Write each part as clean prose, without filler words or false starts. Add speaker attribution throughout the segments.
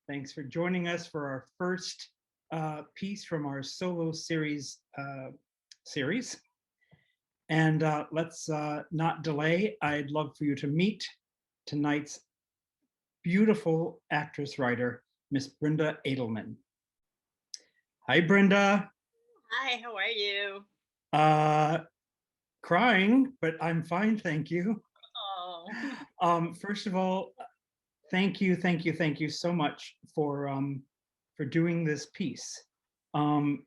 Speaker 1: Thanks for joining us for our first piece from our solo series. And let's not delay. I'd love for you to meet tonight's beautiful actress writer, Miss Brenda Adelman. Hi, Brenda.
Speaker 2: Hi, how are you?
Speaker 1: Crying, but I'm fine, thank you.
Speaker 2: Oh,
Speaker 1: First of all, thank you so much for doing this piece. Um,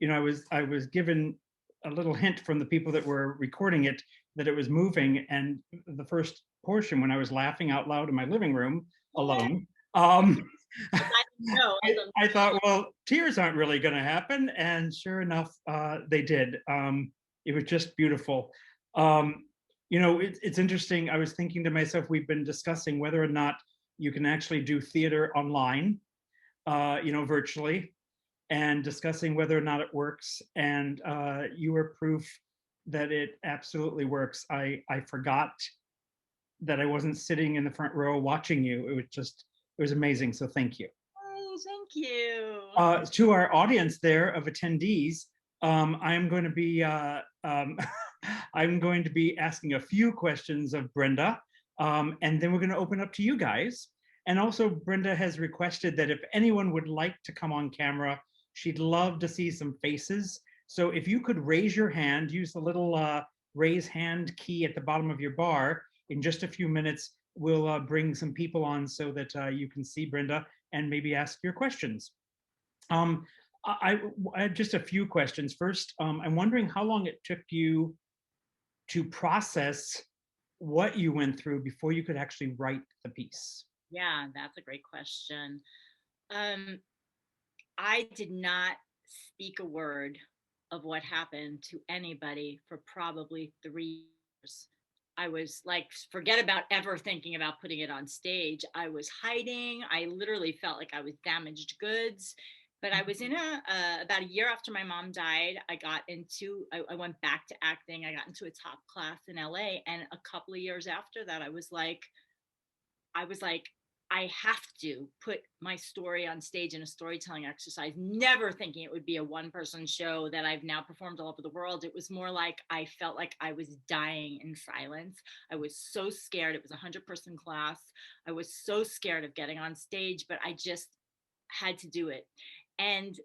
Speaker 1: I was given a little hint from the people that were recording it that it was moving, and the first portion when I was laughing out loud in my living room
Speaker 2: yeah.
Speaker 1: alone,
Speaker 2: I didn't know.
Speaker 1: I thought, well, tears aren't really going to happen, and sure enough, they did. It was just beautiful. Um, it's interesting. I was thinking to myself, we've been discussing whether or not you can actually do theater online, virtually, and discussing whether or not it works. And you were proof that it absolutely works. I forgot that I wasn't sitting in the front row watching you. It was amazing. So thank you.
Speaker 2: Oh, thank you.
Speaker 1: To our audience there of attendees, I'm going to be I'm going to be asking a few questions of Brenda, and then we're going to open up to you guys. And also, Brenda has requested that if anyone would like to come on camera, she'd love to see some faces. So if you could raise your hand, use the little raise hand key at the bottom of your bar. In just a few minutes, we'll bring some people on so that you can see Brenda and maybe ask your questions. Um, I have just a few questions. First, I'm wondering how long it took you to process what you went through before you could actually write the piece.
Speaker 2: Yeah, that's a great question. Um, I did not speak a word of what happened to anybody for probably 3 years. I was like, forget about ever thinking about putting it on stage. I was hiding. I literally felt like I was damaged goods. But I was in about a year after my mom died. I went back to acting. I got into a top class in LA. And a couple of years after that, I was like, I have to put my story on stage in a storytelling exercise, never thinking it would be a one person show that I've now performed all over the world. It was more like I felt like I was dying in silence. I was so scared. It was a 100-person class. I was so scared of getting on stage, but I just had to do it. And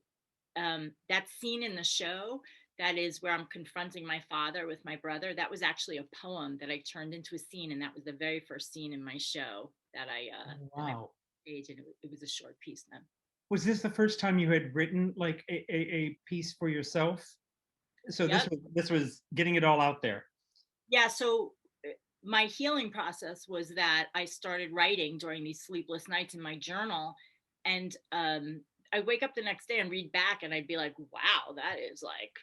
Speaker 2: that scene in the show, that is where I'm confronting my father with my brother, that was actually a poem that I turned into a scene, and that was the very first scene in my show that I
Speaker 1: Wow.
Speaker 2: stage, and it was a short piece then.
Speaker 1: Was this the first time you had written like a piece for yourself? So
Speaker 2: Yep.
Speaker 1: this was getting it all out there.
Speaker 2: Yeah. So my healing process was that I started writing during these sleepless nights in my journal, and I wake up the next day and read back, and I'd be like, "Wow, that is like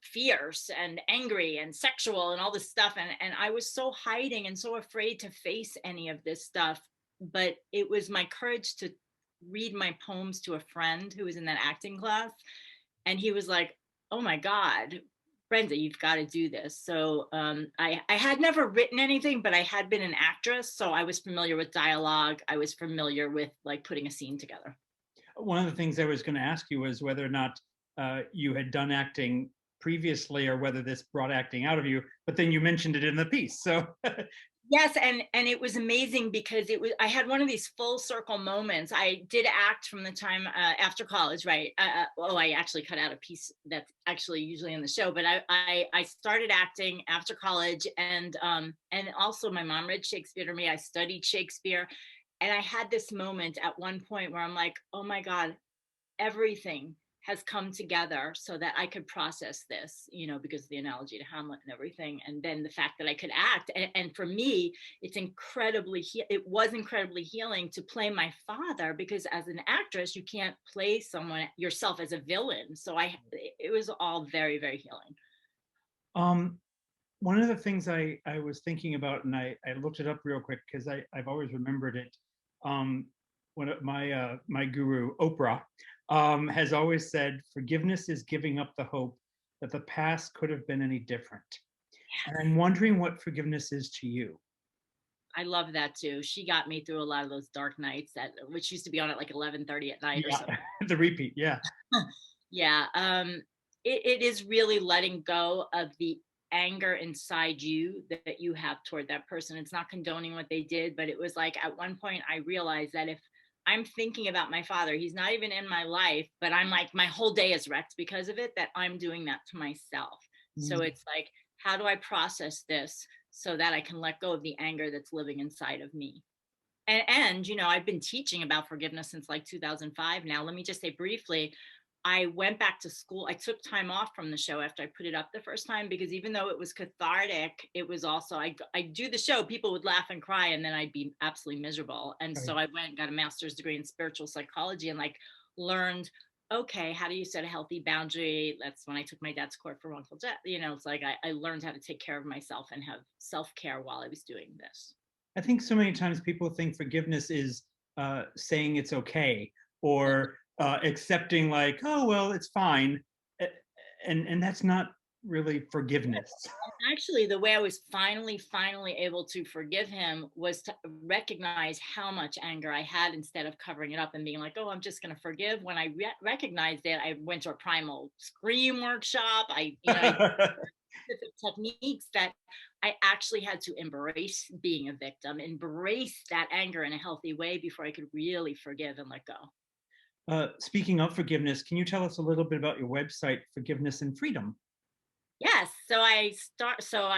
Speaker 2: fierce and angry and sexual and all this stuff." And I was so hiding and so afraid to face any of this stuff. But it was my courage to read my poems to a friend who was in that acting class, and he was like, "Oh my God, Brenda, you've got to do this." So I had never written anything, but I had been an actress, so I was familiar with dialogue. I was familiar with like putting a scene together.
Speaker 1: One of the things I was going to ask you was whether or not you had done acting previously or whether this brought acting out of you, but then you mentioned it in the piece. So
Speaker 2: Yes, and it was amazing because I had one of these full circle moments. I did act from the time after college, right? I actually cut out a piece that's actually usually in the show, but I started acting after college, and also my mom read Shakespeare to me. I studied Shakespeare, and I had this moment at one point where I'm like, oh my God, everything has come together so that I could process this, because of the analogy to Hamlet and everything. And then the fact that I could act. And for me, it was incredibly healing to play my father, because as an actress, you can't play someone yourself as a villain. So it was all very, very healing.
Speaker 1: um, one of the things I was thinking about, and I looked it up real quick because I've always remembered it. Um, one of my guru, Oprah, has always said, forgiveness is giving up the hope that the past could have been any different. And I'm wondering what forgiveness is to you.
Speaker 2: I love that too. She got me through a lot of those dark nights which used to be on at like 11:30 at night or
Speaker 1: Yeah,
Speaker 2: something.
Speaker 1: the repeat. Yeah.
Speaker 2: Yeah. It is really letting go of the anger inside you that you have toward that person. It's not condoning what they did, but it was like at one point I realized that if I'm thinking about my father, he's not even in my life, but I'm like, my whole day is wrecked because of it, that I'm doing that to myself. So
Speaker 1: Mm.
Speaker 2: it's like, how do I process this so that I can let go of the anger that's living inside of me? And I've been teaching about forgiveness since like 2005 now. Let me just say briefly, I went back to school. I took time off from the show after I put it up the first time, because even though it was cathartic, it was also, I do the show, people would laugh and cry, and then I'd be absolutely miserable. And so
Speaker 1: Right.
Speaker 2: I went and got a master's degree in spiritual psychology, and like learned, okay, how do you set a healthy boundary? That's when I took my dad's court for wrongful death. It's like I learned how to take care of myself and have self-care while I was doing this.
Speaker 1: I think so many times people think forgiveness is saying it's okay, or accepting like, oh well, it's fine, and that's not really forgiveness.
Speaker 2: Actually, the way I was finally able to forgive him was to recognize how much anger I had, instead of covering it up and being like, oh, I'm just going to forgive. When I recognized it, I went to a primal scream workshop. I specific techniques that I actually had to embrace being a victim, embrace that anger in a healthy way before I could really forgive and let go.
Speaker 1: Speaking of forgiveness, can you tell us a little bit about your website, Forgiveness and Freedom?
Speaker 2: Yes. So I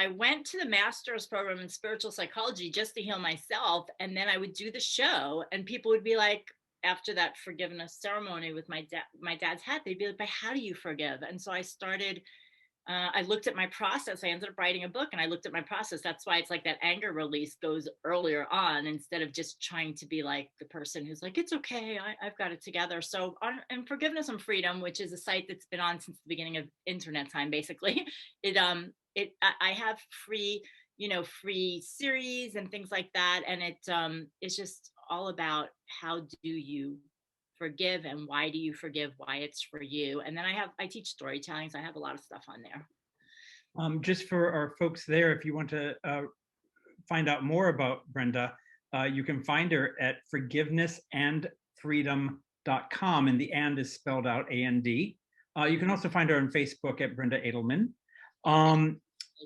Speaker 2: went to the master's program in spiritual psychology just to heal myself. And then I would do the show, and people would be like, after that forgiveness ceremony with my dad's hat, they'd be like, but how do you forgive? And so I looked at my process. I ended up writing a book, and I looked at my process. That's why it's like that anger release goes earlier on, instead of just trying to be like the person who's like, it's okay, I've got it together. So and Forgiveness and Freedom, which is a site that's been on since the beginning of internet time, basically, I have free series and things like that. And it's just all about, how do you forgive, and why do you forgive, why it's for you. And then I teach storytelling, so I have a lot of stuff on there.
Speaker 1: Just for our folks there, if you want to find out more about Brenda, you can find her at forgivenessandfreedom.com, and the and is spelled out A-N-D. You can also find her on Facebook at Brenda Adelman.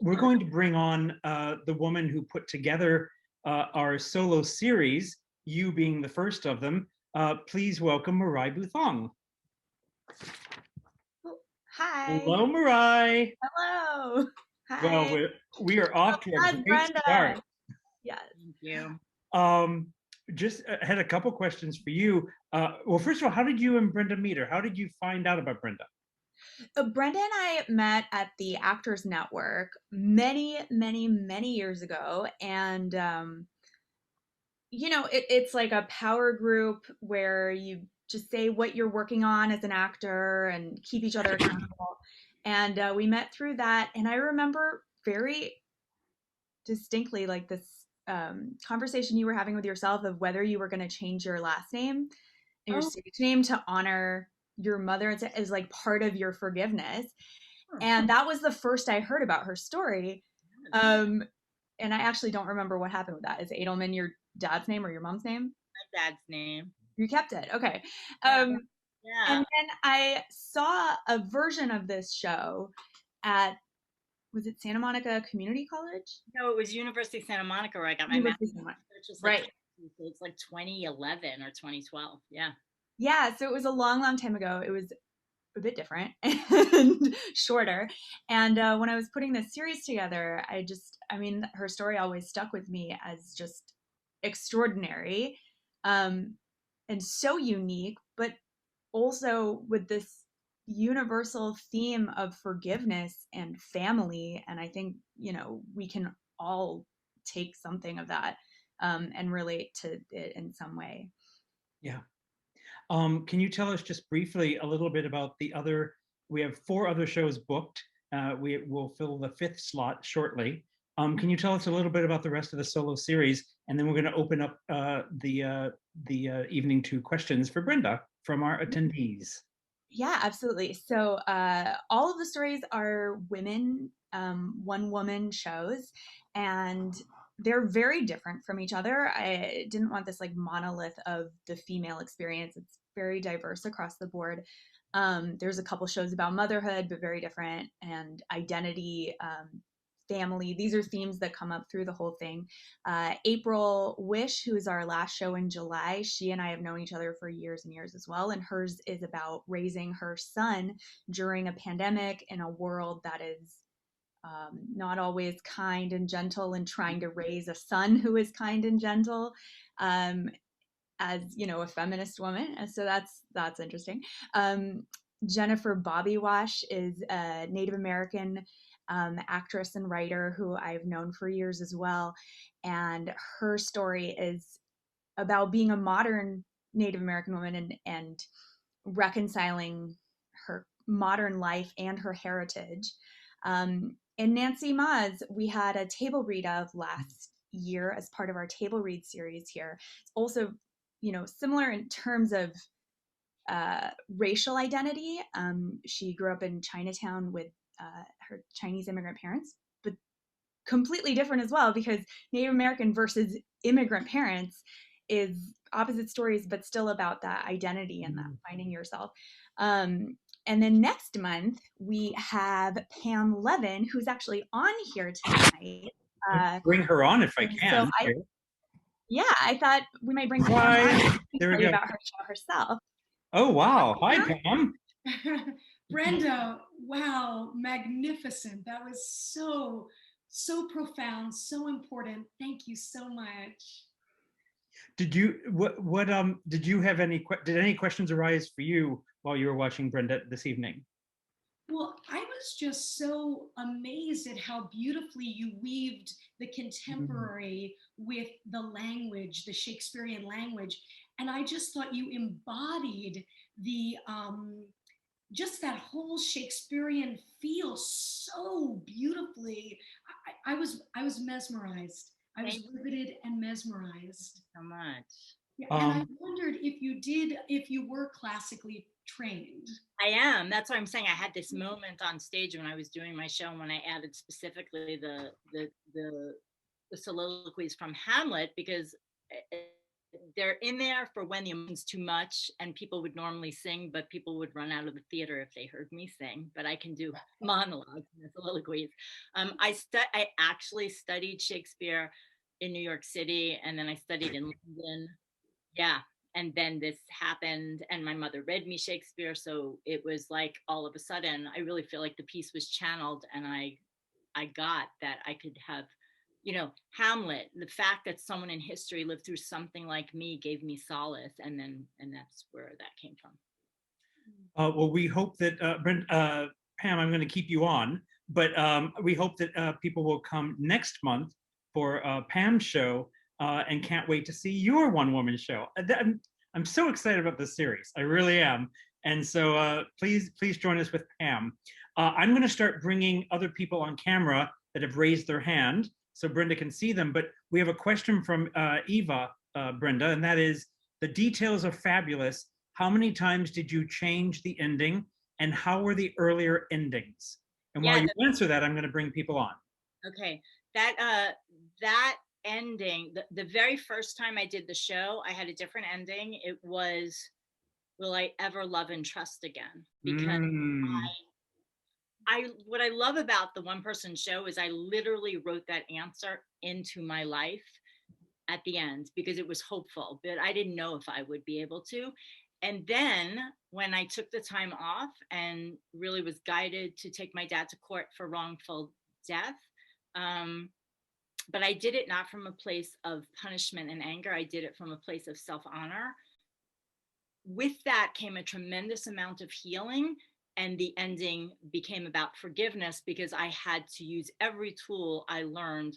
Speaker 1: We're going to bring on the woman who put together our solo series, you being the first of them. Please welcome Marai Buthong.
Speaker 3: Hi.
Speaker 1: Hello, Marai.
Speaker 3: Hello. Hi.
Speaker 1: Well, we are off to a
Speaker 3: Hi,
Speaker 1: great
Speaker 3: Brenda.
Speaker 1: start.
Speaker 3: Yes.
Speaker 2: Thank you.
Speaker 1: Just had a couple questions for you. Well, first of all, how did you and Brenda meet, or how did you find out about Brenda?
Speaker 3: Brenda and I met at the Actors Network many, many, many years ago. And, it's like a power group where you just say what you're working on as an actor and keep each other accountable. And we met through that. And I remember very distinctly like this conversation you were having with yourself of whether you were going to change your last name and your stage name to honor your mother as like part of your forgiveness. And that was the first I heard about her story. And I actually don't remember what happened with that. Is Adelman your dad's name or your mom's name?
Speaker 2: My dad's name.
Speaker 3: You kept it. Okay.
Speaker 2: Yeah.
Speaker 3: And then I saw a version of this show at, was it Santa Monica Community College?
Speaker 2: No, it was University of Santa Monica where I got my
Speaker 3: University
Speaker 2: master's.
Speaker 3: of Santa Monica.
Speaker 2: Just
Speaker 3: Right.
Speaker 2: So it's like 2011 or 2012. Yeah.
Speaker 3: Yeah. So it was a long, long time ago. It was a bit different and shorter. And when I was putting this series together, her story always stuck with me as just extraordinary, and so unique, but also with this universal theme of forgiveness and family. And I think, we can all take something of that and relate to it in some way.
Speaker 1: Yeah. Can you tell us just briefly a little bit about the other? We have 4 other shows booked. We will fill the 5th slot shortly. Can you tell us a little bit about the rest of the solo series, and then we're going to open up the evening to questions for Brenda from our attendees.
Speaker 3: Yeah, absolutely. So all of the stories are women, one woman shows, and they're very different from each other. I didn't want this like monolith of the female experience. It's very diverse across the board. There's a couple shows about motherhood, but very different, and identity, family. These are themes that come up through the whole thing. April Wish, who is our last show in July, she and I have known each other for years and years as well. And hers is about raising her son during a pandemic in a world that is not always kind and gentle, and trying to raise a son who is kind and gentle. As you know, a feminist woman, and so that's interesting. Jennifer Bobby Wash is a Native American actress and writer who I've known for years as well, and her story is about being a modern Native American woman and reconciling her modern life and her heritage. And Nancy Maz, we had a table read of last year as part of our table read series here. It's also, you know, similar in terms of racial identity. She grew up in Chinatown with her Chinese immigrant parents, but completely different as well, because Native American versus immigrant parents is opposite stories, but still about that identity and that finding yourself. And then next month, we have Pam Levin, who's actually on here tonight.
Speaker 1: Bring her on if I can.
Speaker 3: So I thought we might bring Pam on to tell you about her show herself.
Speaker 1: Oh, wow. Hi, Pam.
Speaker 4: Brenda, wow, magnificent. That was so profound, so important. Thank you so much.
Speaker 1: Did you did you have any questions arise for you while you were watching Brenda this evening?
Speaker 4: Well, I was just so amazed at how beautifully you weaved the contemporary with the language, the Shakespearean language. And I just thought you embodied the just that whole Shakespearean feel so beautifully. I was mesmerized. I was riveted and mesmerized.
Speaker 2: So much.
Speaker 4: Yeah, and I wondered if you were classically trained.
Speaker 2: I am. That's why I'm saying I had this moment on stage when I was doing my show, and when I added specifically the soliloquies from Hamlet, because they're in there for when the emotion's too much and people would normally sing, but people would run out of the theater if they heard me sing. But I can do monologues and soliloquies. I actually studied Shakespeare in New York City, and then I studied in London. Yeah. And then this happened, and my mother read me Shakespeare. So it was like all of a sudden, I really feel like the piece was channeled, and I got that I could have, you know, Hamlet, the fact that someone in history lived through something like me gave me solace. And that's where that came from.
Speaker 1: Well, we hope that, Pam, I'm going to keep you on, but we hope that people will come next month for Pam's show. And can't wait to see your one-woman show. I'm so excited about this series. I really am. And so please join us with Pam. I'm going to start bringing other people on camera that have raised their hand so Brenda can see them. But we have a question from Eva, Brenda, and that is, the details are fabulous. How many times did you change the ending, and how were the earlier endings? And while you answer that, I'm going to bring people on.
Speaker 2: Okay, that ending, the very first time I did the show, I had a different ending. It was, will I ever love and trust again? Because what I love about the one person show is I literally wrote that answer into my life at the end, because it was hopeful, but I didn't know if I would be able to. And then when I took the time off and really was guided to take my dad to court for wrongful death, but I did it not from a place of punishment and anger. I did it from a place of self-honor. With that came a tremendous amount of healing, and the ending became about forgiveness, because I had to use every tool I learned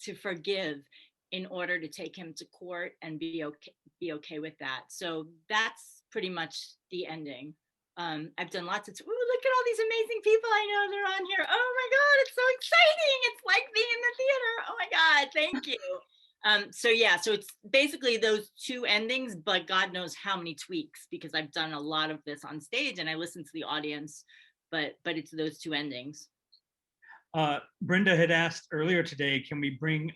Speaker 2: to forgive in order to take him to court and be okay with that. So that's pretty much the ending. I've done lots of, ooh, look at all these amazing people I know they're on here. Oh my God, it's so exciting. It's like being in the theater. Oh my God, thank you. So yeah, so it's basically those two endings, but God knows how many tweaks, because I've done a lot of this on stage and I listen to the audience, but it's those two endings.
Speaker 1: Brenda had asked earlier today, can we bring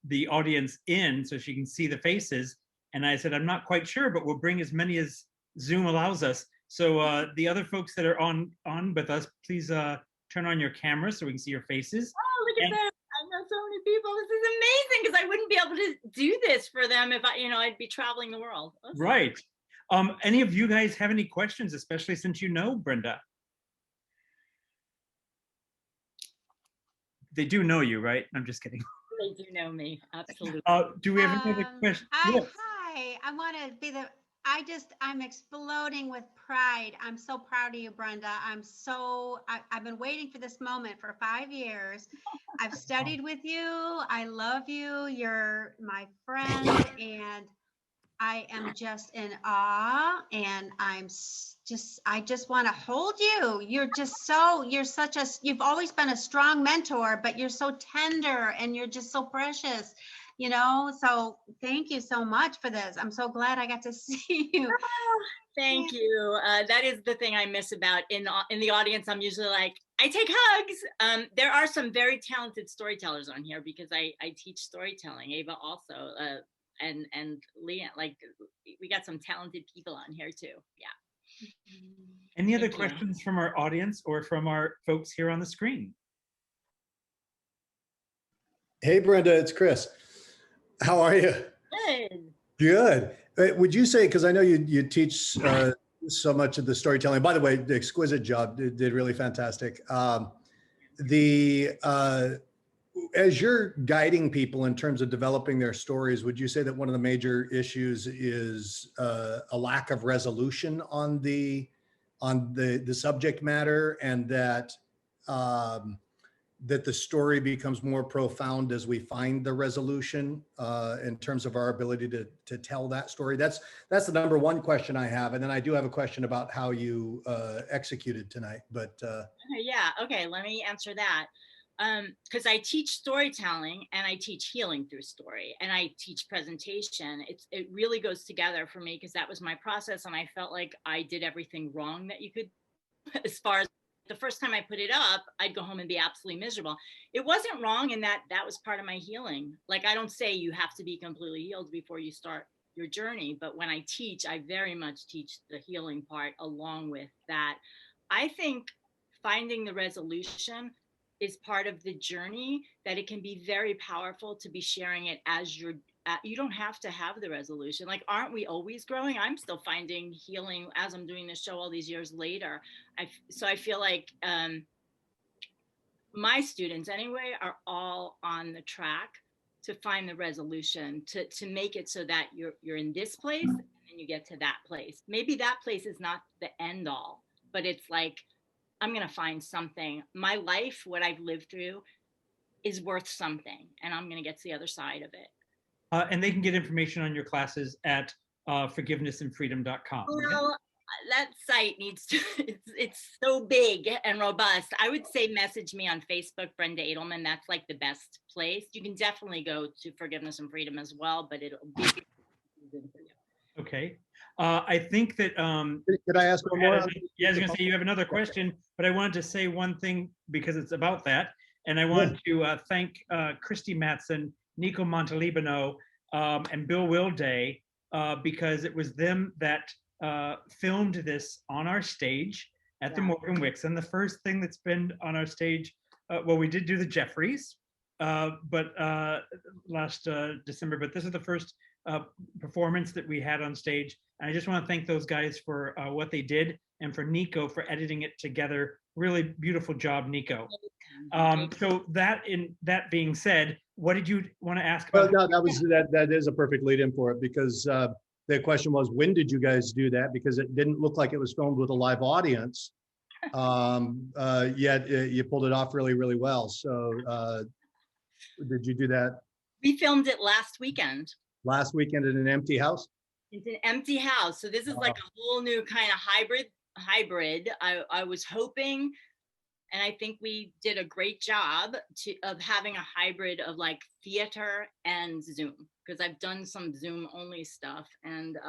Speaker 1: the audience in so she can see the faces? And I said, I'm not quite sure, but we'll bring as many as Zoom allows us. So the other folks that are on with us, please turn on your camera so we can see your faces.
Speaker 2: Oh, look at that. I know so many people. This is amazing because I wouldn't be able to do this for them if I'd be traveling the world. That's
Speaker 1: right. Any of you guys have any questions, especially since you know Brenda? They do know you, right? I'm just kidding.
Speaker 2: They do know me, absolutely.
Speaker 1: Do we have any other questions? Yes.
Speaker 5: Hi. I want to be I'm exploding with pride. I'm so proud of you, Brenda. I've been waiting for this moment for 5 years. I've studied with you. I love you. You're my friend, and I am just in awe, and I just want to hold you. You've always been a strong mentor, but you're so tender and you're just so precious, so thank you so much for this. I'm so glad I got to see you.
Speaker 2: Thank you. That is the thing I miss about in the audience. I'm usually like, I take hugs. There are some very talented storytellers on here because I teach storytelling. Ava also, and Leah, like we got some talented people on here too. Yeah.
Speaker 1: Any other questions from our audience or from our folks here on the screen?
Speaker 6: Hey, Brenda, it's Chris. How are you?
Speaker 2: Good.
Speaker 6: Good. Would you say, because I know you teach so much of the storytelling. By the way, the exquisite job, did really fantastic. As you're guiding people in terms of developing their stories, would you say that one of the major issues is a lack of resolution on the subject matter, and that that the story becomes more profound as we find the resolution in terms of our ability to tell that story? That's the number one question I have. And then I do have a question about how you executed tonight, but.
Speaker 2: Yeah, okay, let me answer that. Because I teach storytelling and I teach healing through story, and I teach presentation. It really goes together for me because that was my process, and I felt like I did everything wrong that you could, as far as the first time I put it up, I'd go home and be absolutely miserable. It wasn't wrong, and that was part of my healing. Like, I don't say you have to be completely healed before you start your journey, but when I teach, I very much teach the healing part along with that. I think finding the resolution is part of the journey, that it can be very powerful to be sharing it as you don't have to have the resolution. Like, aren't we always growing? I'm still finding healing as I'm doing this show all these years later. So I feel like my students anyway are all on the track to find the resolution, to make it so that you're in this place and then you get to that place. Maybe that place is not the end all, but it's like, I'm going to find something. My life, what I've lived through, is worth something, and I'm going to get to the other side of it.
Speaker 1: And they can get information on your classes at forgivenessandfreedom.com.
Speaker 2: Well, that site needs to, it's so big and robust. I would say message me on Facebook, Brenda Adelman. That's like the best place. You can definitely go to Forgiveness and Freedom as well, but it'll be good for you.
Speaker 1: Okay. I think that
Speaker 6: could I ask one more?
Speaker 1: Yeah, I was gonna say you have another question, but I wanted to say one thing because it's about that. And I want to thank Christy Matson, Nico Montalibano, and Bill Wilday, because it was them that filmed this on our stage at the Morgan-Wixson. The first thing that's been on our stage, well, we did do the Jeffries, but last December, but this is the first performance that we had on stage. And I just want to thank those guys for what they did, and for Nico for editing it together. Really beautiful job, Nico. So that being said, what did you want to ask about?
Speaker 6: Well, no, that is a perfect lead in for it, because the question was, when did you guys do that? Because it didn't look like it was filmed with a live audience, yet you pulled it off really, really well. So did you do that?
Speaker 2: We filmed it last weekend.
Speaker 6: Last weekend in an empty house?
Speaker 2: It's an empty house. So this is like a whole new kind of hybrid. I was hoping, and I think we did a great job of having a hybrid of like theater and Zoom, because I've done some Zoom only stuff. And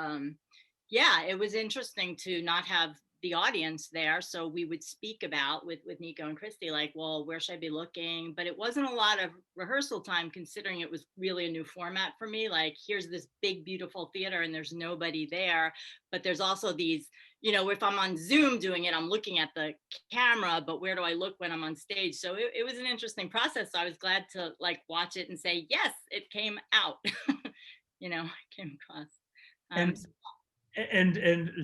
Speaker 2: yeah, it was interesting to not have the audience there. So we would speak about with Nico and Christy, like, well, where should I be looking? But it wasn't a lot of rehearsal time, considering it was really a new format for me. Like, here's this big, beautiful theater and there's nobody there. But there's also these, you know, if I'm on Zoom doing it, I'm looking at the camera, but where do I look when I'm on stage? So it was an interesting process. So I was glad to like watch it and say, yes, it came out, you know, it came across.
Speaker 1: And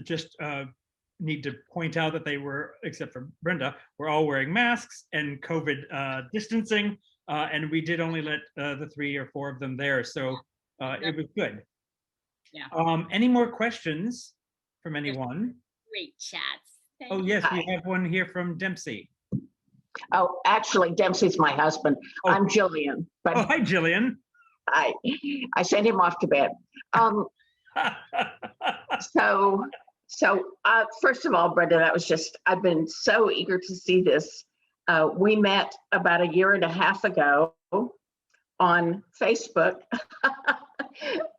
Speaker 1: just need to point out that they were, except for Brenda, we're all wearing masks and COVID distancing, and we did only let the 3 or 4 of them there, so it was good.
Speaker 2: Yeah.
Speaker 1: Any more questions from anyone?
Speaker 2: Great chats.
Speaker 1: Oh yes, we have one here from Dempsey.
Speaker 7: Oh, actually, Dempsey's my husband.
Speaker 1: Oh.
Speaker 7: I'm Jillian. But
Speaker 1: hi, Jillian.
Speaker 7: I sent him off to bed. So first of all, Brenda, that was just, I've been so eager to see this. We met about 1.5 years ago on Facebook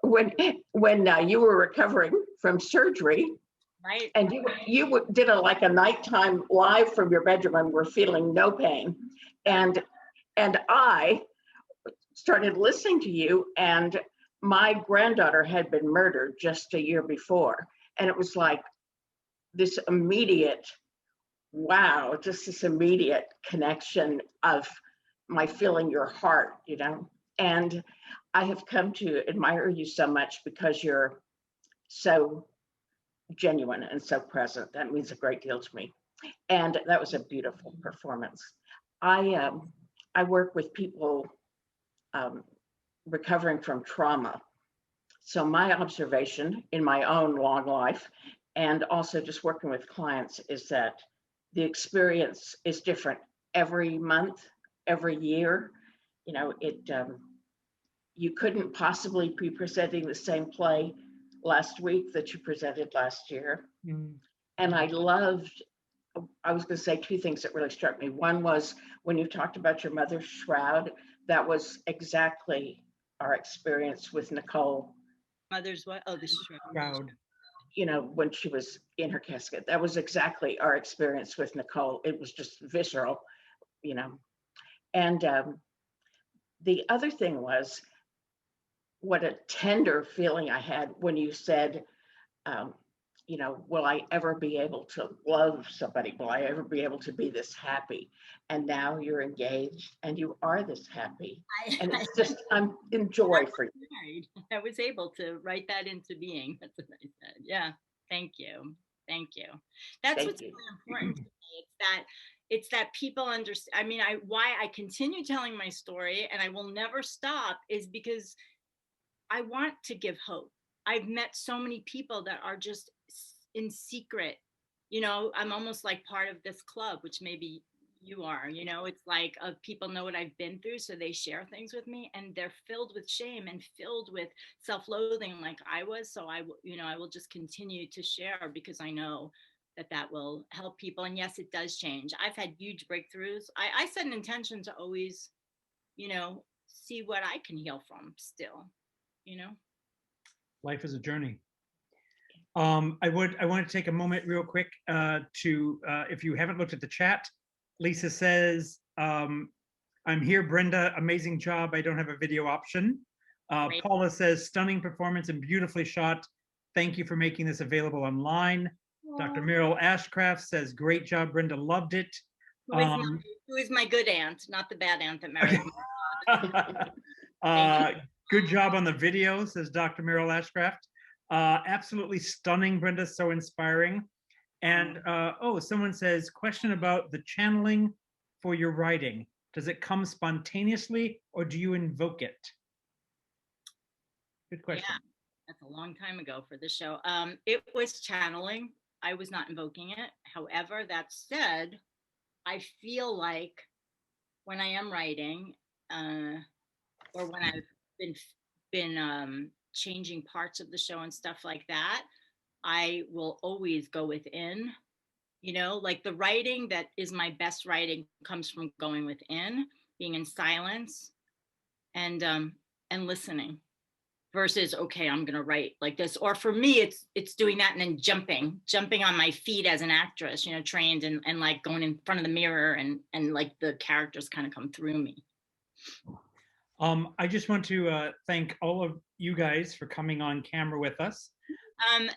Speaker 7: when you were recovering from surgery.
Speaker 2: Right.
Speaker 7: And you did like a nighttime live from your bedroom and were feeling no pain. And I started listening to you, and my granddaughter had been murdered just a year before. And it was like this immediate, wow, just this immediate connection of my feeling your heart, you know? And I have come to admire you so much because you're so genuine and so present. That means a great deal to me. And that was a beautiful performance. I work with people recovering from trauma. So my observation in my own long life, and also just working with clients, is that the experience is different every month, every year. You know, you couldn't possibly be presenting the same play last week that you presented last year. And I was going to say 2 things that really struck me. One was when you talked about your mother's shroud, that was exactly our experience with Nicole.
Speaker 2: Mother's what? Oh, the shroud.
Speaker 7: You know, when she was in her casket, that was exactly our experience with Nicole. It was just visceral, you know. And the other thing was, what a tender feeling I had when you said, you know, will I ever be able to love somebody? Will I ever be able to be this happy? And now you're engaged and you are this happy. And it's just, I'm in joy for you.
Speaker 2: I was able to write that into being. That's what I said. Yeah. Thank you. Thank you. That's what's really important to me. It's that people understand. I mean, why I continue telling my story and I will never stop is because I want to give hope. I've met so many people that are just in secret. You know, I'm almost like part of this club, which maybe you are, you know, it's like people know what I've been through. So they share things with me and they're filled with shame and filled with self-loathing like I was. So I will just continue to share because I know that will help people. And yes, it does change. I've had huge breakthroughs. I set an intention to always, you know, see what I can heal from still, you know.
Speaker 1: Life is a journey. I want to take a moment real quick to, if you haven't looked at the chat, Lisa says, I'm here, Brenda, amazing job. I don't have a video option. Paula says, stunning performance and beautifully shot. Thank you for making this available online. Aww. Dr. Meryl Ashcraft says, great job, Brenda, loved it.
Speaker 2: Who is my good aunt, not the bad aunt that married me.
Speaker 1: Good job on the video, says Dr. Meryl Ashcraft. Absolutely stunning, Brenda, so inspiring. And someone says, question about the channeling for your writing. Does it come spontaneously or do you invoke it? Good question.
Speaker 2: Yeah, that's a long time ago for the show. It was channeling. I was not invoking it. However, that said, I feel like when I am writing, or when I've been changing parts of the show and stuff like that, I will always go within, you know, like the writing that is my best writing comes from going within, being in silence and listening versus, okay, I'm gonna write like this. Or for me, it's doing that and then jumping on my feet as an actress, you know, trained and like going in front of the mirror and like the characters kind of come through me.
Speaker 1: I just want to thank all of you guys for coming on camera with us.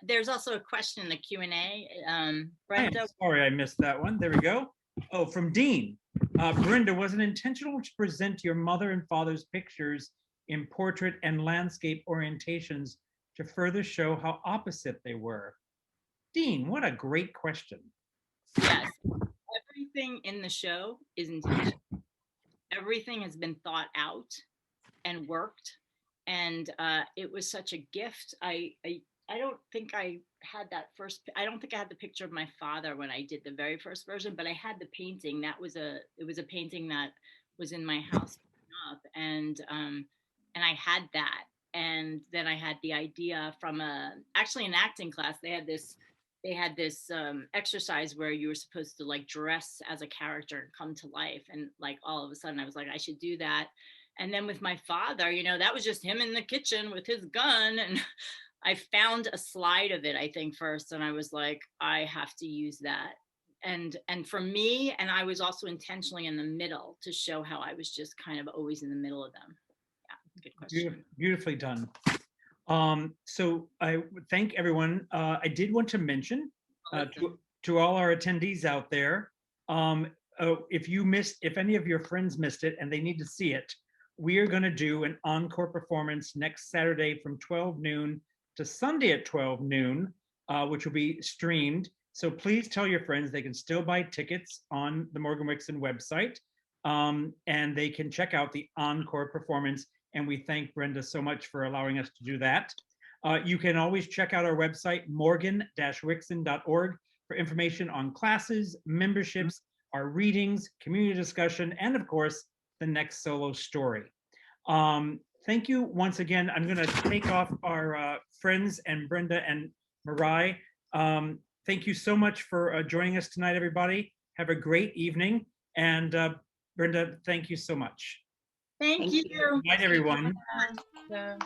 Speaker 2: There's also a question in the Q&A.
Speaker 1: Brenda.
Speaker 2: Brenda.
Speaker 1: Sorry, I missed that one. There we go. Oh, from Dean. Brenda, was it intentional to present your mother and father's pictures in portrait and landscape orientations to further show how opposite they were? Dean, what a great question.
Speaker 2: Yes, everything in the show is intentional. Everything has been thought out and worked, and it was such a gift. I don't think I had that first. I don't think I had the picture of my father when I did the very first version, but I had the painting. It was a painting that was in my house growing up, and I had that. And then I had the idea from actually an acting class. They had this exercise where you were supposed to like dress as a character and come to life. And like all of a sudden I was like, I should do that. And then with my father, you know, that was just him in the kitchen with his gun. And I found a slide of it, I think, first. And I was like, I have to use that. And for me, and I was also intentionally in the middle to show how I was just kind of always in the middle of them. Yeah, good question.
Speaker 1: Beautifully done. So I thank everyone. I did want to mention to all our attendees out there, if any of your friends missed it and they need to see it, we are going to do an encore performance next Saturday from 12 noon to Sunday at 12 noon, which will be streamed. So please tell your friends they can still buy tickets on the Morgan-Wixson website, and they can check out the encore performance. And we thank Brenda so much for allowing us to do that. You can always check out our website, morgan-wixson.org, for information on classes, memberships, our readings, community discussion, and of course, the next solo story. Thank you once again. I'm gonna take off our friends and Brenda and Mirai. Thank you so much for joining us tonight, everybody. Have a great evening. And Brenda, thank you so much.
Speaker 2: Thank you.
Speaker 1: Good night, everyone.
Speaker 2: Yeah.